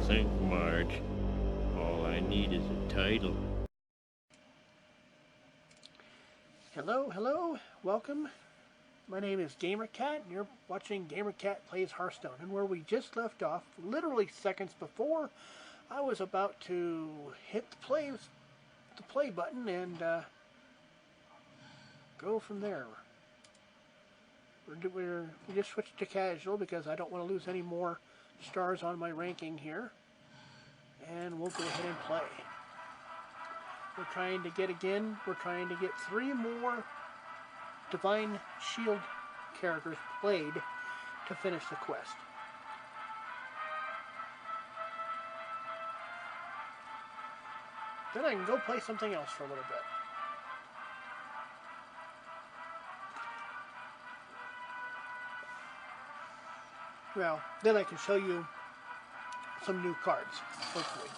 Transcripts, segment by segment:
think, Marge. All I need is a title. Hello, hello, welcome. My name is GamerCat, and you're watching GamerCat Plays Hearthstone. And where we just left off, literally seconds before, I was about to hit the play button and go from there. We just switched to casual because I don't want to lose any more stars on my ranking here. And we'll go ahead and play. We're trying to get 3 more Divine Shield characters played to finish the quest. Then I can go play something else for a little bit. Well, then I can show you some new cards, hopefully.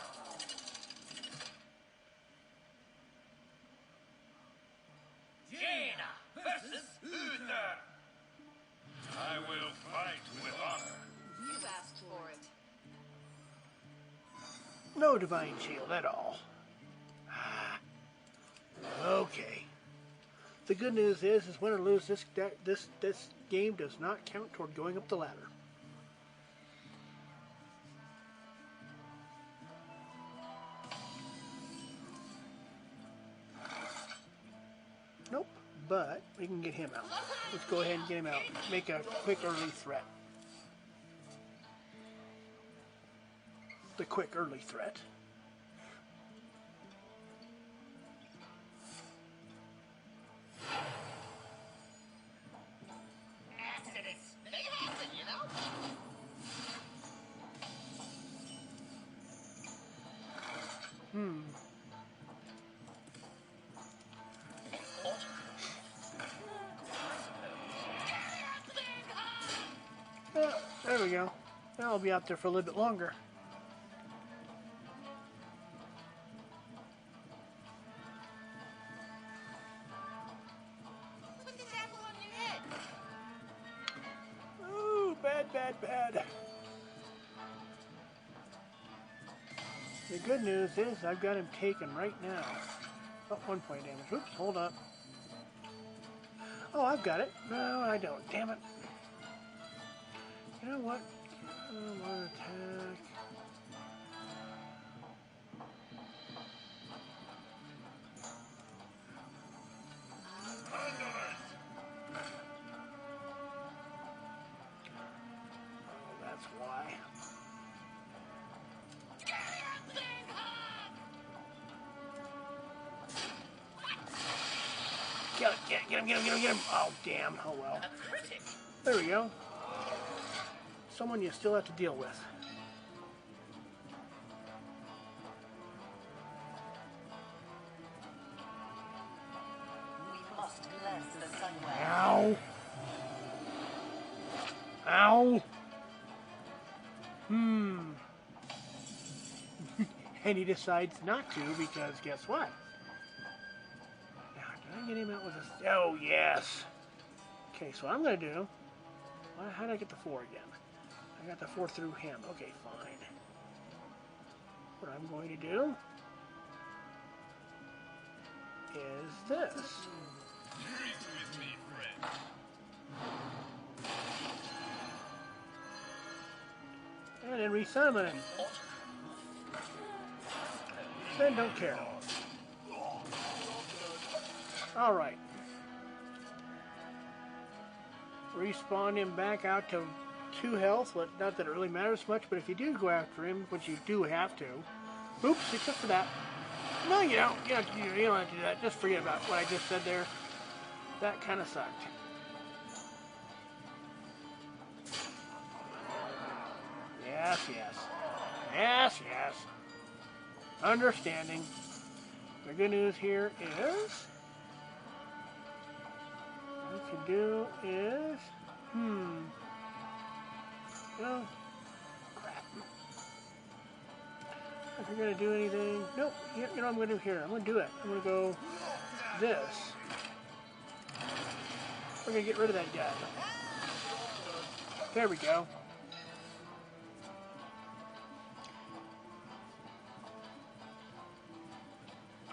I will fight with honor. You asked for it. No Divine Shield at all. Okay. The good news is win or lose, this game does not count toward going up the ladder. Nope, but we can get him out. Let's go ahead and get him out. Make a quick early threat. The quick early threat. Accidents. They happen, you know? There we go. Now I'll be out there for a little bit longer. Put this apple on your head. Ooh, bad, bad, bad. The good news is I've got him taken right now. Oh, 1 point damage. Oops, hold up. Oh, I've got it. No, I don't. Damn it. You know what? One attack. Oh, that's why. Get him. Oh, damn. Oh, well. There we go. Someone you still have to deal with. We must bless the sunway. Ow. Ow. And he decides not to because guess what? Now, did I get him out with this? Oh, yes. Okay, so what I'm going to do... How did I get the 4 again? I got the 4 through him. Okay, fine. What I'm going to do is this. Treat with me, friend. And then resummon him. Then don't care. Alright. Respawn him back out to 2 health. Not that it really matters much, but if you do go after him, which you do have to. Oops, except for that. No, you don't. You don't have to do that. Just forget about what I just said there. That kind of sucked. Yes, yes. Yes, yes. Understanding. The good news here is... what we can do is... Oh, crap. If you're going to do anything... Nope. You know what I'm going to do here? I'm going to do it. I'm going to go this. We're going to get rid of that guy. There we go.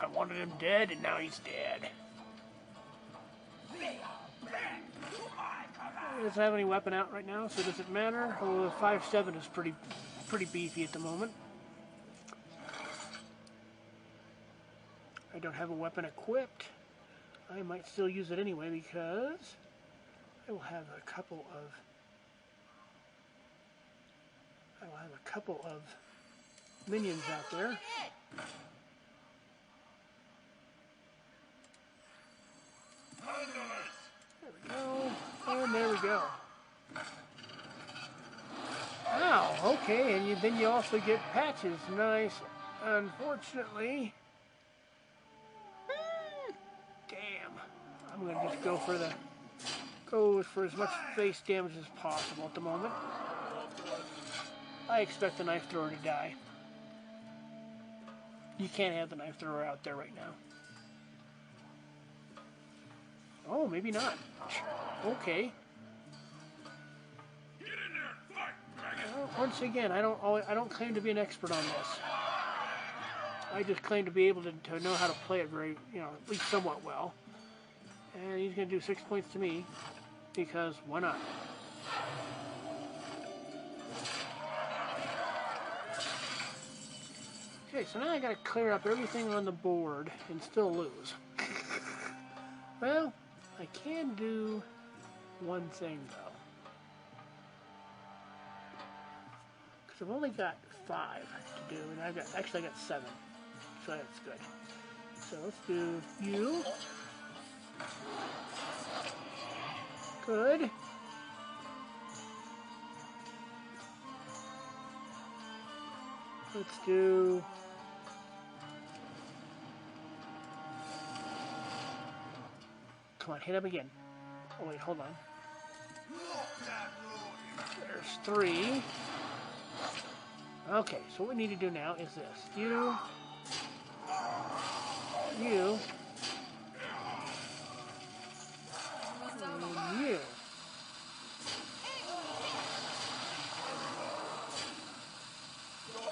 I wanted him dead, and now he's dead. He doesn't have any weapon out right now, so it doesn't matter. Although the 5/7 is pretty beefy at the moment. I don't have a weapon equipped. I might still use it anyway because I will have a couple of minions out there. There we go. And there we go. Wow, okay, and then you also get patches. Nice. Unfortunately, damn. I'm gonna just go for as much face damage as possible at the moment. I expect the knife thrower to die. You can't have the knife thrower out there right now. Oh, maybe not. Okay. Get in there and fight, dragon. Well, once again, I don't claim to be an expert on this. I just claim to be able to know how to play it very, at least somewhat well. And he's going to do 6 points to me because why not? Okay, so now I got to clear up everything on the board and still lose. Well, I can do one thing though, because I've only got 5 to do, and I got 7, so that's good. So let's do you. Good. Let's do come on, hit him again. Oh wait, hold on. There's 3. Okay, so what we need to do now is this. You. And you.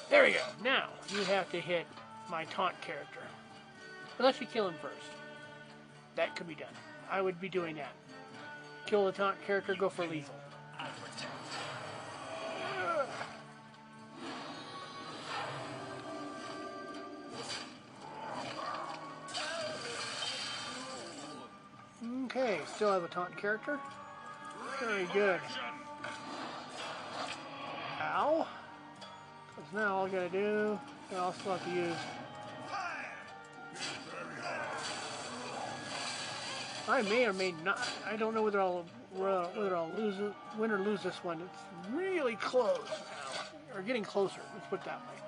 There we go. Now, you have to hit my taunt character. Unless you kill him first. That could be done. I would be doing that. Kill the taunt character, go for lethal. Okay, still have a taunt character. Very good. Ow. Because now all I gotta do, I'll still have to use. I may or may not. I don't know whether I'll lose it, win or lose this one. It's really close now, or getting closer. Let's put it that way.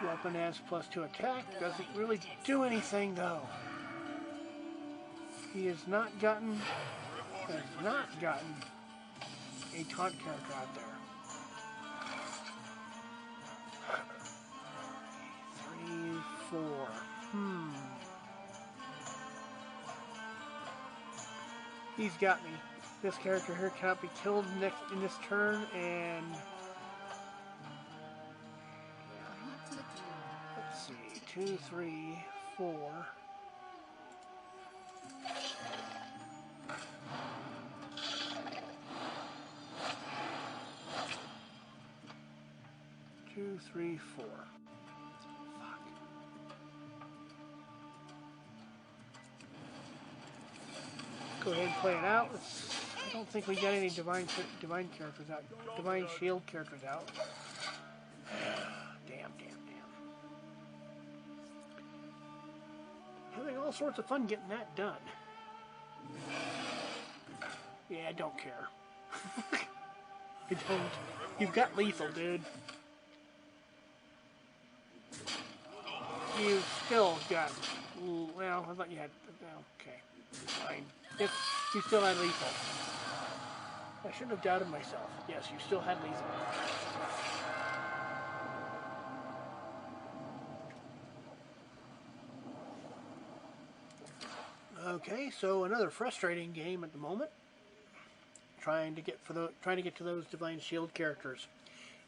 Weapon has +2 attack. Doesn't really do anything though. He has not gotten a taunt character out there. 3, 4. He's got me. This character here cannot be killed in this turn, and let's see, 2, 3, 4. 2, 3, 4. Fuck. Go ahead and play it out. I don't think we got any divine characters out. Divine shield characters out. Damn. Having all sorts of fun getting that done. Yeah, I don't care. I don't. You've got lethal, dude. You still got. Well, I thought you had. Okay, fine. Yes, you still had lethal. I shouldn't have doubted myself. Yes, you still had lethal. Okay, so another frustrating game at the moment. trying to get to those Divine Shield characters.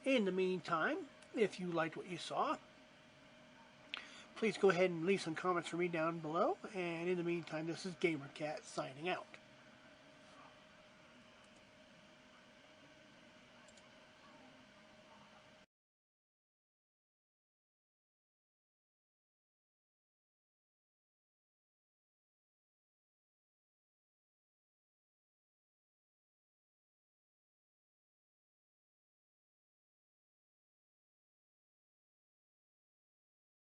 In the meantime, if you liked what you saw, please go ahead and leave some comments for me down below. And in the meantime, this is GamerCat signing out.